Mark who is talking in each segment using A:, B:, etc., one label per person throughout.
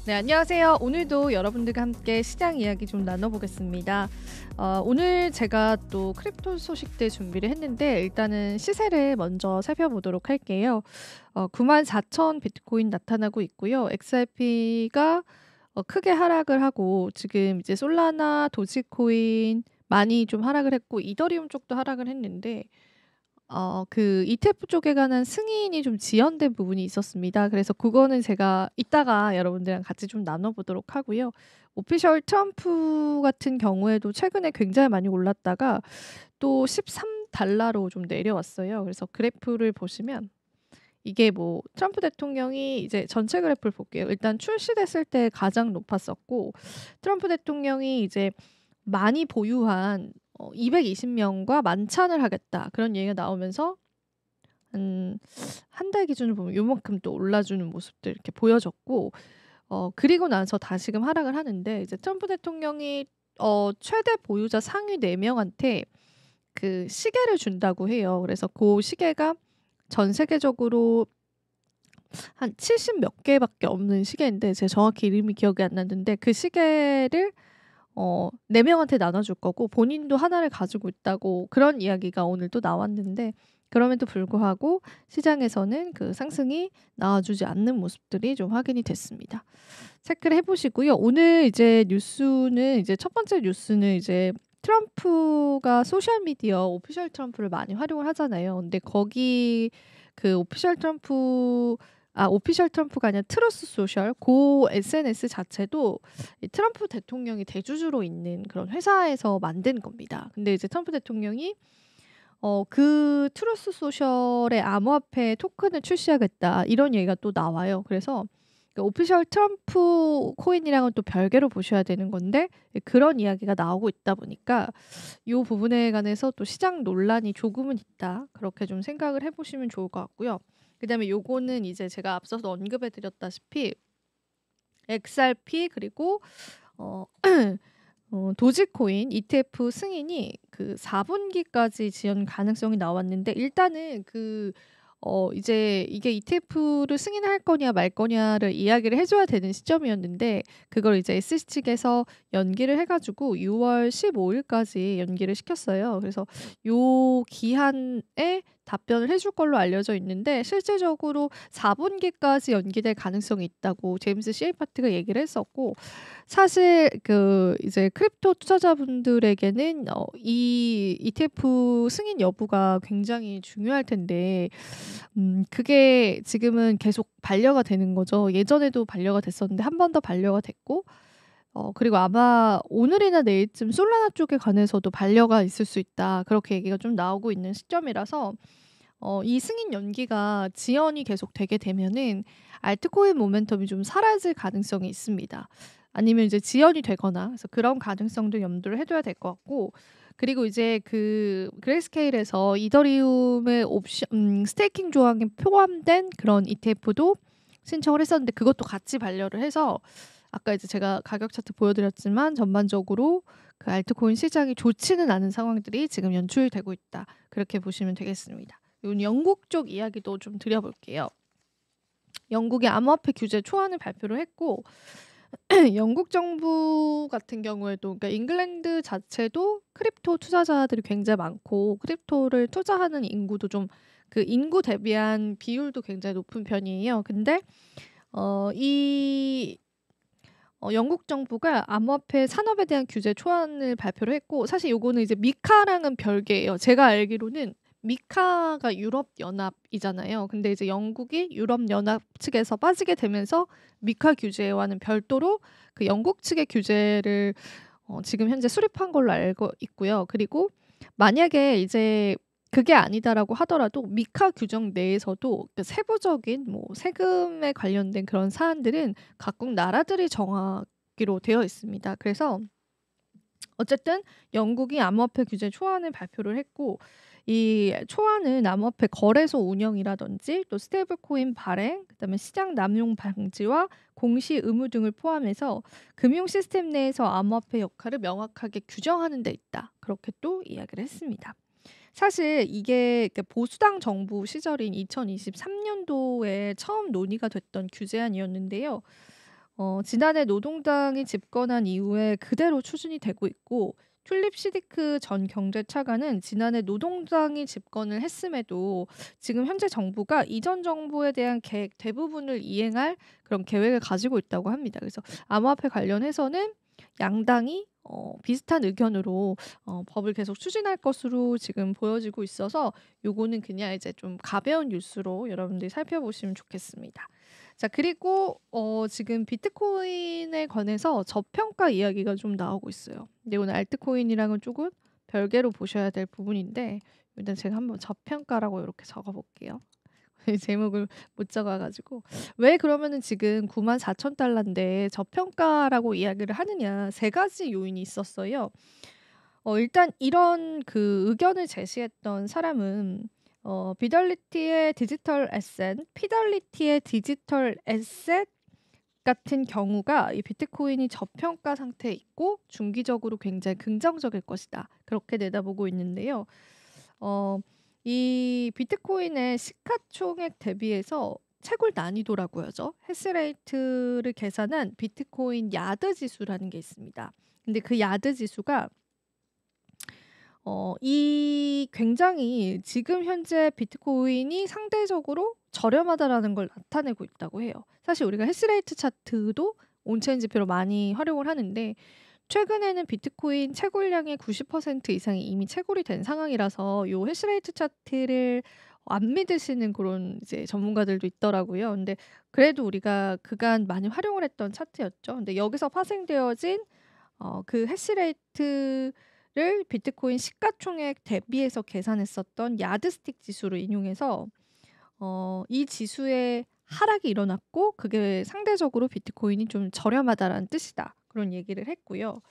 A: 네, 안녕하세요. 오늘도 여러분들과 함께 시장 이야기 좀 나눠보겠습니다. 오늘 제가 또 크립토 소식들 준비를 했는데 일단은 시세를 먼저 살펴보도록 할게요. 94,000 비트코인 나타나고 있고요. XRP가 크게 하락을 하고 지금 이제 솔라나, 도지코인 많이 좀 하락을 했고 이더리움 쪽도 하락을 했는데 그 ETF 쪽에 관한 승인이 좀 지연된 부분이 있었습니다. 그래서 그거는 제가 이따가 여러분들이랑 같이 좀 나눠 보도록 하고요. 오피셜 트럼프 같은 경우에도 최근에 굉장히 많이 올랐다가 또 13달러로 좀 내려왔어요. 그래서 그래프를 보시면 이게 뭐 트럼프 대통령이 이제 전체 그래프를 볼게요. 일단 출시됐을 때 가장 높았었고 트럼프 대통령이 이제 많이 보유한 220명과 만찬을 하겠다. 그런 얘기가 나오면서 한 달 기준으로 보면 요만큼 또 올라주는 모습들 이렇게 보여졌고 그리고 나서 다시금 하락을 하는데 이제 트럼프 대통령이 최대 보유자 상위 4 명한테 그 시계를 준다고 해요. 그래서 그 시계가 전 세계적으로 한 70 몇 개밖에 없는 시계인데 제가 정확히 이름이 기억이 안 나는데 그 시계를 4 명한테 나눠줄 거고 본인도 하나를 가지고 있다고 그런 이야기가 오늘 또 나왔는데 그럼에도 불구하고 시장에서는 그 상승이 나와주지 않는 모습들이 좀 확인이 됐습니다. 체크를 해 보시고요. 오늘 이제 뉴스는 이제 첫 번째 뉴스는 이제 트럼프가 소셜 미디어 오피셜 트럼프를 많이 활용을 하잖아요. 근데 거기 그 오피셜 트럼프가 아니라 트루스 소셜 고 SNS 자체도 이 트럼프 대통령이 대주주로 있는 그런 회사에서 만든 겁니다. 근데 이제 트럼프 대통령이 그 트루스 소셜의 암호화폐 토큰을 출시하겠다 이런 얘기가 또 나와요. 그래서 그 오피셜 트럼프 코인이랑은 또 별개로 보셔야 되는 건데 그런 이야기가 나오고 있다 보니까 이 부분에 관해서 또 시장 논란이 조금은 있다. 그렇게 좀 생각을 해보시면 좋을 것 같고요. 그다음에 요거는 이제 제가 앞서서 언급해 드렸다시피 XRP 그리고 어 도지코인 ETF 승인이 그 4분기까지 지연 가능성이 나왔는데 일단은 이제 이게 ETF를 승인할 거냐 말 거냐를 이야기를 해 줘야 되는 시점이었는데 그걸 이제 SC 측에서 연기를 해 가지고 6월 15일까지 연기를 시켰어요. 그래서 요 기한에 답변을 해줄 걸로 알려져 있는데 실질적으로 4분기까지 연기될 가능성이 있다고 제임스 시에이파트가 얘기를 했었고 사실 그 이제 크립토 투자자분들에게는 이 ETF 승인 여부가 굉장히 중요할 텐데 그게 지금은 계속 반려가 되는 거죠. 예전에도 반려가 됐었는데 한 번 더 반려가 됐고 그리고 아마 오늘이나 내일쯤 솔라나 쪽에 관해서도 반려가 있을 수 있다. 그렇게 얘기가 좀 나오고 있는 시점이라서 이 승인 연기가 지연이 계속 되게 되면은 알트코인 모멘텀이 좀 사라질 가능성이 있습니다. 아니면 이제 지연이 되거나 그래서 그런 가능성도 염두를 해 둬야 될 것 같고 그리고 이제 그 그레이스케일에서 이더리움의 스테이킹 조항이 포함된 그런 ETF도 신청을 했었는데 그것도 같이 반려를 해서 아까 이제 제가 가격 차트 보여 드렸지만 전반적으로 그 알트코인 시장이 좋지는 않은 상황들이 지금 연출되고 있다. 그렇게 보시면 되겠습니다. 요 영국 쪽 이야기도 좀 드려 볼게요. 영국의 암호화폐 규제 초안을 발표를 했고 영국 정부 같은 경우에도 그러니까 잉글랜드 자체도 크립토 투자자들이 굉장히 많고 크립토를 투자하는 인구도 좀 그 인구 대비한 비율도 굉장히 높은 편이에요. 근데 이 영국 정부가 암호화폐 산업에 대한 규제 초안을 발표를 했고 사실 요거는 이제 미카랑은 별개예요. 제가 알기로는 미카가 유럽 연합이잖아요. 근데 이제 영국이 유럽 연합 측에서 빠지게 되면서 미카 규제와는 별도로 그 영국 측의 규제를 지금 현재 수립한 걸로 알고 있고요. 그리고 만약에 이제 그게 아니다라고 하더라도 미카 규정 내에서도 그 세부적인 뭐 세금에 관련된 그런 사안들은 각국 나라들이 정하기로 되어 있습니다. 그래서 어쨌든 영국이 암호화폐 규제 초안을 발표를 했고 이 초안은 암호화폐 거래소 운영이라든지 또 스테이블 코인 발행, 그다음에 시장 남용 방지와 공시 의무 등을 포함해서 금융 시스템 내에서 암호화폐 역할을 명확하게 규정하는 데 있다. 그렇게 또 이야기를 했습니다. 사실 이게 그 보수당 정부 시절인 2023년도에 처음 논의가 됐던 규제안이었는데요. 지난해 노동당이 집권한 이후에 그대로 추진이 되고 있고 튤립 시디크 전 경제차관은 지난해 노동당이 집권을 했음에도 지금 현재 정부가 이전 정부에 대한 계획 대부분을 이행할 그런 계획을 가지고 있다고 합니다. 그래서 암호화폐 관련해서는 양당이 비슷한 의견으로 법을 계속 추진할 것으로 지금 보여지고 있어서 요거는 그냥 이제 좀 가벼운 뉴스로 여러분들이 살펴보시면 좋겠습니다. 자, 그리고 지금 비트코인에 관해서 저평가 이야기가 좀 나오고 있어요. 근데 오늘 알트코인이랑은 조금 별개로 보셔야 될 부분인데 일단 제가 한번 저평가라고 이렇게 적어볼게요. 제목을 못 적어가지고 왜 그러면은 지금 94,000달러인데 저평가라고 이야기를 하느냐, 세 가지 요인이 있었어요. 일단 이런 그 의견을 제시했던 사람은 피델리티의 디지털 에셋 같은 경우가 이 비트코인이 저평가 상태에 있고 중기적으로 굉장히 긍정적일 것이다, 그렇게 내다보고 있는데요. 이 비트코인의 시가총액 대비해서 채굴 난이도라고 하죠. 해시레이트를 계산한 비트코인 야드 지수라는 게 있습니다. 근데 그 야드 지수가 이 굉장히 지금 현재 비트코인이 상대적으로 저렴하다라는 걸 나타내고 있다고 해요. 사실 우리가 해시레이트 차트도 온체인 지표로 많이 활용을 하는데 최근에는 비트코인 채굴량의 90% 이상이 이미 채굴이 된 상황이라서 요 해시레이트 차트를 안 믿으시는 그런 이제 전문가들도 있더라고요. 근데 그래도 우리가 그간 많이 활용을 했던 차트였죠. 근데 여기서 파생되어진 그 해시레이트를 비트코인 시가총액 대비해서 계산했었던 야드스틱 지수를 인용해서 이 지수의 하락이 일어났고 그게 상대적으로 비트코인이 좀 저렴하다라는 뜻이다, 그런 얘기를 했고요.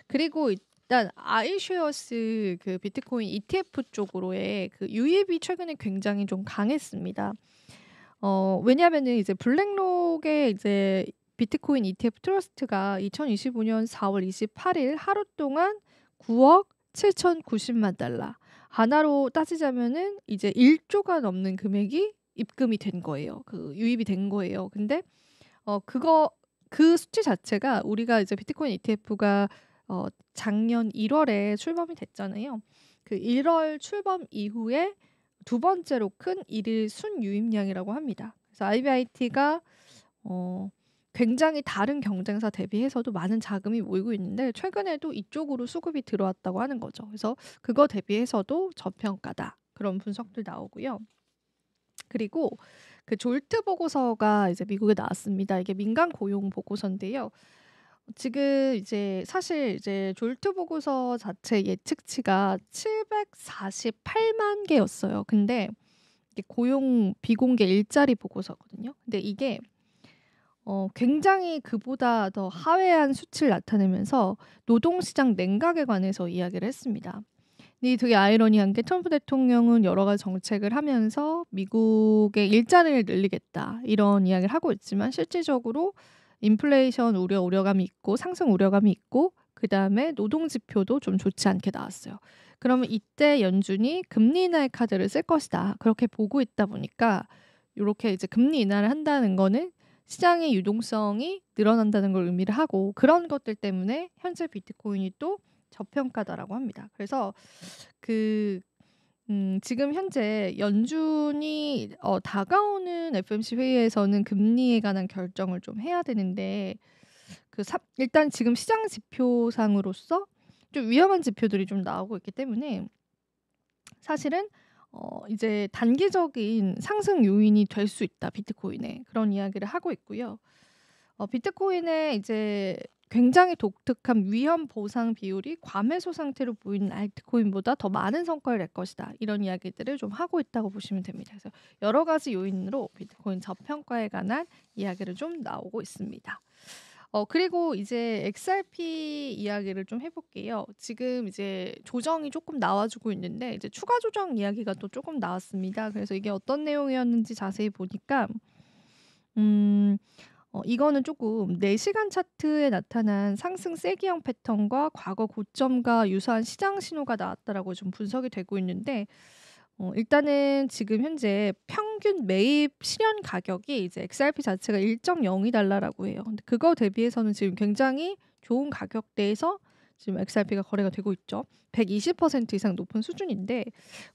A: 그리고 일단 아이쉐어스 그 비트코인 ETF 쪽으로의 그 유입이 최근에 굉장히 좀 강했습니다. 왜냐하면은 이제 블랙록의 이제 비트코인 ETF 트러스트가 2025년 4월 28일 하루 동안 9억 7,090만 달러, 하나로 따지자면은 이제 1조가 넘는 금액이 입금이 된 거예요. 그 유입이 된 거예요. 근데 그 수치 자체가 우리가 이제 비트코인 ETF가 작년 1월에 출범이 됐잖아요. 그 1월 출범 이후에 두 번째로 큰 일일 순유입량이라고 합니다. 그래서 IBIT가 굉장히 다른 경쟁사 대비해서도 많은 자금이 모이고 있는데 최근에도 이쪽으로 수급이 들어왔다고 하는 거죠. 그래서 그거 대비해서도 저평가다, 그런 분석도 나오고요. 그리고 그 졸트 보고서가 이제 미국에 나왔습니다. 이게 민간 고용 보고서인데요. 지금 이제 사실 이제 졸트 보고서 자체 예측치가 748만 개였어요. 근데 이게 고용 비공개 일자리 보고서거든요. 근데 이게 굉장히 그보다 더 하회한 수치를 나타내면서 노동시장 냉각에 관해서 이야기를 했습니다. 근데 되게 아이러니한 게 트럼프 대통령은 여러 가지 정책을 하면서 미국의 일자리를 늘리겠다 이런 이야기를 하고 있지만 실질적으로 인플레이션 우려감이 있고 상승 우려감이 있고 그다음에 노동 지표도 좀 좋지 않게 나왔어요. 그러면 이때 연준이 금리 인하의 카드를 쓸 것이다, 그렇게 보고 있다 보니까 이렇게 이제 금리 인하를 한다는 거는 시장의 유동성이 늘어난다는 걸 의미를 하고 그런 것들 때문에 현재 비트코인이 또 저평가다라고 합니다. 그래서 그 지금 현재 연준이 다가오는 FOMC 회의에서는 금리에 관한 결정을 좀 해야 되는데 일단 지금 시장 지표상으로서 좀 위험한 지표들이 좀 나오고 있기 때문에 사실은 이제 단기적인 상승 요인이 될 수 있다, 비트코인에, 그런 이야기를 하고 있고요. 비트코인의 이제 굉장히 독특한 위험 보상 비율이 과매수 상태로 보이는 알트코인보다 더 많은 성과를 낼 것이다, 이런 이야기들을 좀 하고 있다고 보시면 됩니다. 그래서 여러 가지 요인으로 비트코인 저평가에 관한 이야기를 좀 나오고 있습니다. 그리고 이제 XRP 이야기를 좀 해볼게요. 지금 이제 조정이 조금 나와주고 있는데 이제 추가 조정 이야기가 또 조금 나왔습니다. 그래서 이게 어떤 내용이었는지 자세히 보니까 이거는 조금 4시간 차트에 나타난 상승 세기형 패턴과 과거 고점과 유사한 시장 신호가 나왔다라고 좀 분석이 되고 있는데 일단은 지금 현재 평균 매입 실현 가격이 이제 XRP 자체가 1.02달러라고 해요. 근데 그거 대비해서는 지금 굉장히 좋은 가격대에서 지금 XRP가 거래가 되고 있죠. 120% 이상 높은 수준인데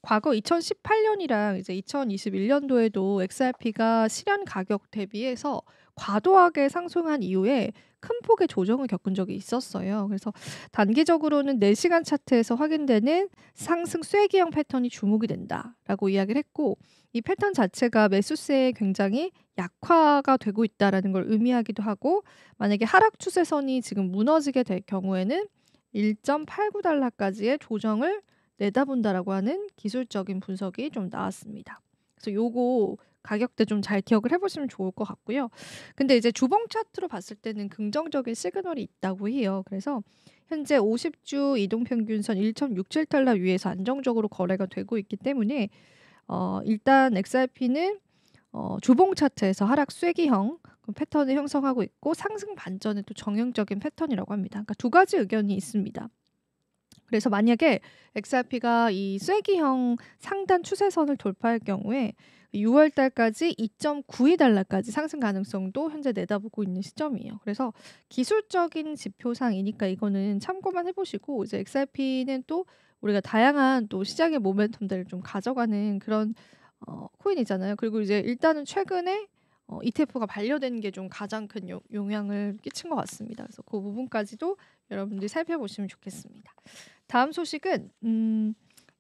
A: 과거 2018년이랑 이제 2021년도에도 XRP가 실현 가격 대비해서 과도하게 상승한 이후에 큰 폭의 조정을 겪은 적이 있었어요. 그래서 단기적으로는 4시간 차트에서 확인되는 상승 쐐기형 패턴이 주목이 된다라고 이야기를 했고, 이 패턴 자체가 매수세에 굉장히 약화가 되고 있다라는 걸 의미하기도 하고, 만약에 하락 추세선이 지금 무너지게 될 경우에는 1.89달러까지의 조정을 내다본다라고 하는 기술적인 분석이 좀 나왔습니다. 그래서 요거 가격대 좀 잘 기억을 해보시면 좋을 것 같고요. 근데 이제 주봉 차트로 봤을 때는 긍정적인 시그널이 있다고 해요. 그래서 현재 50주 이동평균선 1.67달러 위에서 안정적으로 거래가 되고 있기 때문에 일단 XRP는 주봉 차트에서 하락 쐐기형 패턴을 형성하고 있고, 상승 반전은 또 정형적인 패턴이라고 합니다. 그러니까 두 가지 의견이 있습니다. 그래서 만약에 XRP가 이 쐐기형 상단 추세선을 돌파할 경우에 6월 달까지 2.92달러까지 상승 가능성도 현재 내다보고 있는 시점이에요. 그래서 기술적인 지표상이니까 이거는 참고만 해보시고, 이제 XRP는 또 우리가 다양한 또 시장의 모멘텀들을 좀 가져가는 그런 코인이잖아요. 그리고 이제 일단은 최근에 ETF가 반려된 게 좀 가장 큰 영향을 끼친 것 같습니다. 그래서 그 부분까지도 여러분들이 살펴보시면 좋겠습니다. 다음 소식은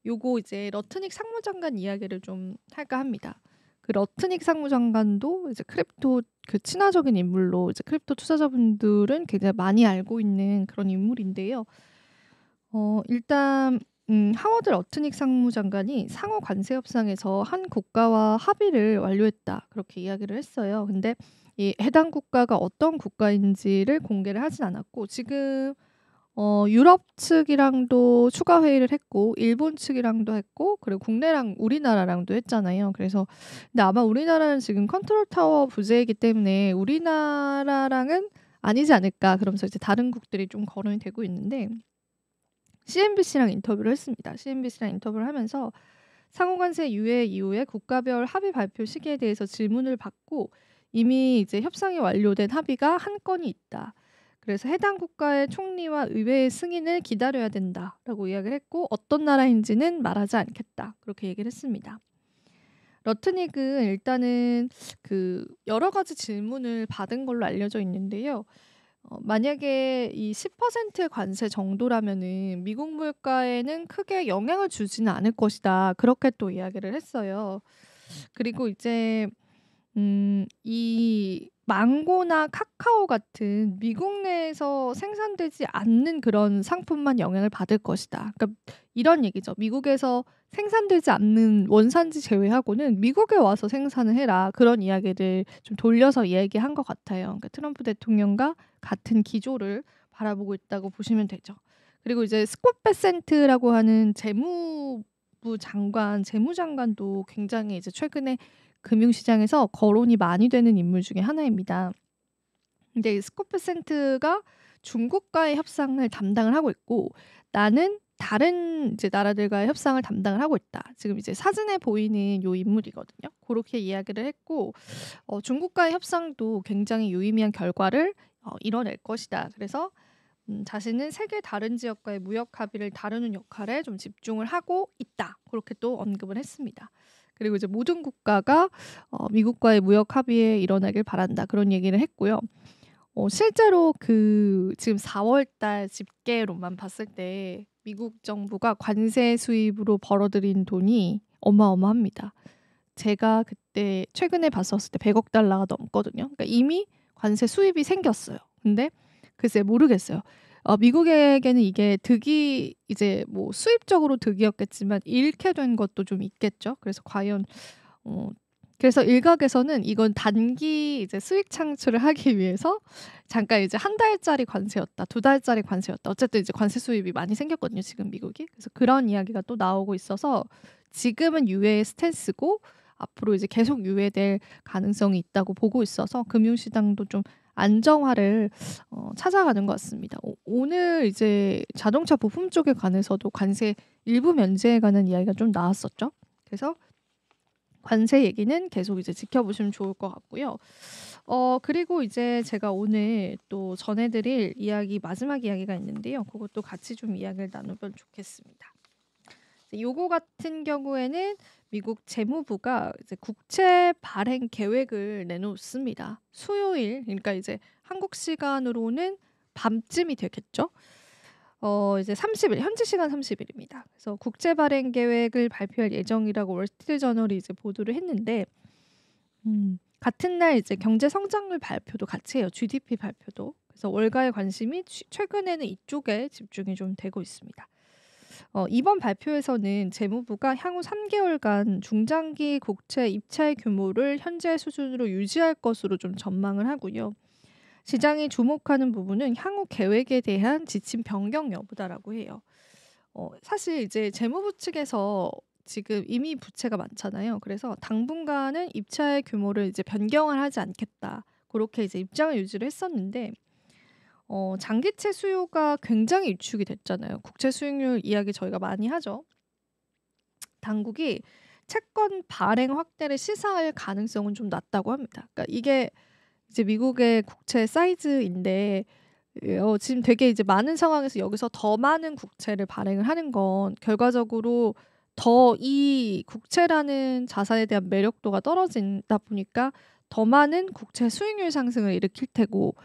A: 요거 이제 러트닉 상무장관 이야기를 좀 할까 합니다. 그 러트닉 상무장관도 이제 크립토 그 친화적인 인물로 이제 크립토 투자자분들은 굉장히 많이 알고 있는 그런 인물인데요. 일단 하워드 러트닉 상무장관이 상호 관세 협상에서 한 국가와 합의를 완료했다, 그렇게 이야기를 했어요. 근데 이 해당 국가가 어떤 국가인지를 공개를 하진 않았고, 지금 유럽 측이랑도 추가 회의를 했고, 일본 측이랑도 했고, 그리고 국내랑 우리나라랑도 했잖아요. 그래서 근데 아마 우리나라는 지금 컨트롤 타워 부재이기 때문에 우리나라랑은 아니지 않을까, 그러면서 이제 다른 국들이 좀 거론이 되고 있는데, CNBC랑 인터뷰를 했습니다. CNBC랑 인터뷰를 하면서 상호관세 유예 이후에 국가별 합의 발표 시기에 대해서 질문을 받고, 이미 이제 협상이 완료된 합의가 한 건이 있다. 그래서 해당 국가의 총리와 의회의 승인을 기다려야 된다라고 이야기를 했고, 어떤 나라인지는 말하지 않겠다, 그렇게 얘기를 했습니다. 러트닉은 일단은 그 여러 가지 질문을 받은 걸로 알려져 있는데요. 만약에 이 10%의 관세 정도라면은 미국 물가에는 크게 영향을 주지는 않을 것이다, 그렇게 또 이야기를 했어요. 그리고 이제 이 망고나 카카오 같은 미국 내에서 생산되지 않는 그런 상품만 영향을 받을 것이다. 그러니까 이런 얘기죠. 미국에서 생산되지 않는 원산지 제외하고는 미국에 와서 생산을 해라, 그런 이야기를 좀 돌려서 이야기한 것 같아요. 그러니까 트럼프 대통령과 같은 기조를 바라보고 있다고 보시면 되죠. 그리고 이제 스콧 베센트라고 하는 재무장관도 굉장히 이제 최근에 금융시장에서 거론이 많이 되는 인물 중에 하나입니다. 근데 이 스콧 베센트가 중국과의 협상을 담당을 하고 있고, 나는 다른 이제 나라들과의 협상을 담당을 하고 있다, 지금 이제 사진에 보이는 요 인물이거든요. 그렇게 이야기를 했고, 중국과의 협상도 굉장히 유의미한 결과를 이뤄낼 것이다. 그래서 자신은 세계 다른 지역과의 무역 합의를 다루는 역할에 좀 집중을 하고 있다, 그렇게 또 언급을 했습니다. 그리고 이제 모든 국가가 미국과의 무역 합의에 일어나길 바란다, 그런 얘기를 했고요. 실제로 그 지금 4월달 집계로만 봤을 때 미국 정부가 관세 수입으로 벌어들인 돈이 어마어마합니다. 제가 그때 최근에 봤었을 때 100억 달러가 넘거든요. 그러니까 이미 관세 수입이 생겼어요. 근데 글쎄 모르겠어요. 미국에게는 이게 득이 이제 뭐 수입적으로 득이었겠지만 잃게 된 것도 좀 있겠죠. 그래서 과연 그래서 일각에서는 이건 단기 이제 수익 창출을 하기 위해서 잠깐 이제 한 달짜리 관세였다, 두 달짜리 관세였다. 어쨌든 이제 관세 수입이 많이 생겼거든요, 지금 미국이. 그래서 그런 이야기가 또 나오고 있어서 지금은 유예의 스탠스고 앞으로 이제 계속 유예될 가능성이 있다고 보고 있어서 금융시장도 좀 안정화를 찾아가는 것 같습니다. 오늘 이제 자동차 부품 쪽에 관해서도 관세 일부 면제에 관한 이야기가 좀 나왔었죠. 그래서 관세 얘기는 계속 이제 지켜보시면 좋을 것 같고요. 그리고 이제 제가 오늘 또 전해드릴 이야기 마지막 이야기가 있는데요. 그것도 같이 좀 이야기를 나누면 좋겠습니다. 요거 같은 경우에는 미국 재무부가 이제 국채 발행 계획을 내놓습니다. 수요일, 그러니까 이제 한국 시간으로는 밤쯤이 되겠죠. 이제 30일, 현지 시간 30일입니다. 그래서 국채 발행 계획을 발표할 예정이라고 월스트리트저널이 이제 보도를 했는데, 같은 날 이제 경제 성장률 발표도 같이 해요. GDP 발표도. 그래서 월가의 관심이 최근에는 이쪽에 집중이 좀 되고 있습니다. 이번 발표에서는 재무부가 향후 3개월간 중장기 국채 입찰 규모를 현재 수준으로 유지할 것으로 좀 전망을 하고요. 시장이 주목하는 부분은 향후 계획에 대한 지침 변경 여부다라고 해요. 사실 이제 재무부 측에서 지금 이미 부채가 많잖아요. 그래서 당분간은 입찰 규모를 이제 변경을 하지 않겠다. 그렇게 이제 입장을 유지를 했었는데 장기채 수요가 굉장히 위축이 됐잖아요. 국채 수익률 이야기 저희가 많이 하죠. 당국이 채권 발행 확대를 시사할 가능성은 좀 낮다고 합니다. 그러니까 이게 이제 미국의 국채 사이즈인데 지금 되게 이제 많은 상황에서 여기서 더 많은 국채를 발행을 하는 건 결과적으로 더 이 국채라는 자산에 대한 매력도가 떨어진다 보니까 더 많은 국채 수익률 상승을 일으킬 테고,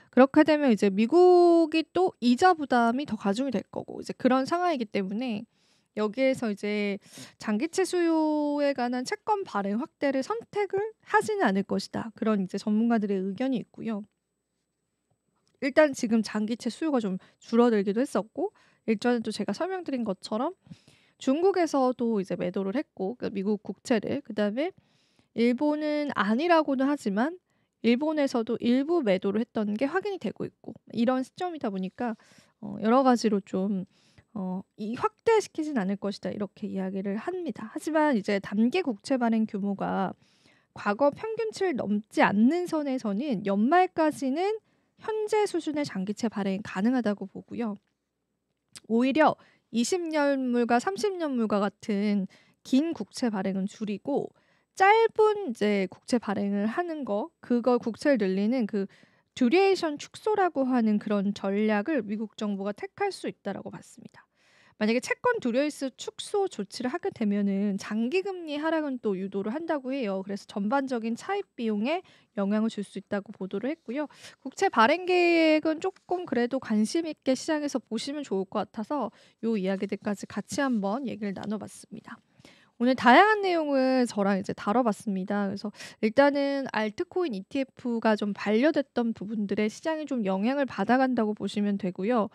A: 그렇게 되면 이제 미국이 또 이자 부담이 더 가중이 될 거고, 이제 그런 상황이기 때문에 여기에서 이제 장기채 수요에 관한 채권 발행 확대를 선택을 하지는 않을 것이다. 그런 이제 전문가들의 의견이 있고요. 일단 지금 장기채 수요가 좀 줄어들기도 했었고, 일전에 또 제가 설명드린 것처럼 중국에서도 이제 매도를 했고, 그러니까 미국 국채를. 그다음에 일본은 아니라고는 하지만 일본에서도 일부 매도를 했던 게 확인이 되고 있고, 이런 시점이다 보니까 여러 가지로 좀 이 확대시키진 않을 것이다, 이렇게 이야기를 합니다. 하지만 이제 단기 국채 발행 규모가 과거 평균치를 넘지 않는 선에서는 연말까지는 현재 수준의 장기채 발행이 가능하다고 보고요. 오히려 20년물과 30년물과 같은 긴 국채 발행은 줄이고 짧은 이제 국채 발행을 하는 거, 그걸 국채를 늘리는 그 듀레이션 축소라고 하는 그런 전략을 미국 정부가 택할 수 있다라고 봤습니다. 만약에 채권 듀레이스 축소 조치를 하게 되면은 장기 금리 하락은 또 유도를 한다고 해요. 그래서 전반적인 차입 비용에 영향을 줄 수 있다고 보도를 했고요. 국채 발행 계획은 조금 그래도 관심 있게 시장에서 보시면 좋을 것 같아서 요 이야기들까지 같이 한번 얘기를 나눠봤습니다. 오늘 다양한 내용을 저랑 이제 다뤄봤습니다. 그래서 일단은 알트코인 ETF가 좀 반려됐던 부분들에 시장이 좀 영향을 받아간다고 보시면 되고요.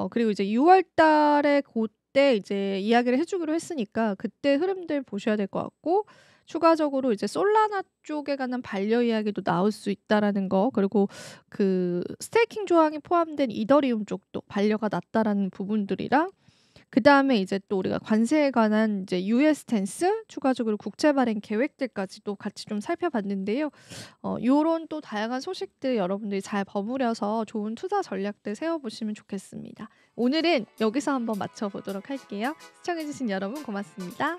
A: 그리고 이제 6월 달에 그때 이제 이야기를 해주기로 했으니까 그때 흐름들 보셔야 될 것 같고, 추가적으로 이제 솔라나 쪽에 관한 반려 이야기도 나올 수 있다라는 거, 그리고 그 스테이킹 조항이 포함된 이더리움 쪽도 반려가 낮다라는 부분들이랑, 그 다음에 이제 또 우리가 관세에 관한 이제 US 스탠스, 추가적으로 국채 발행 계획들까지도 같이 좀 살펴봤는데요. 요런 또 다양한 소식들 여러분들이 잘 버무려서 좋은 투자 전략들 세워보시면 좋겠습니다. 오늘은 여기서 한번 마쳐보도록 할게요. 시청해주신 여러분 고맙습니다.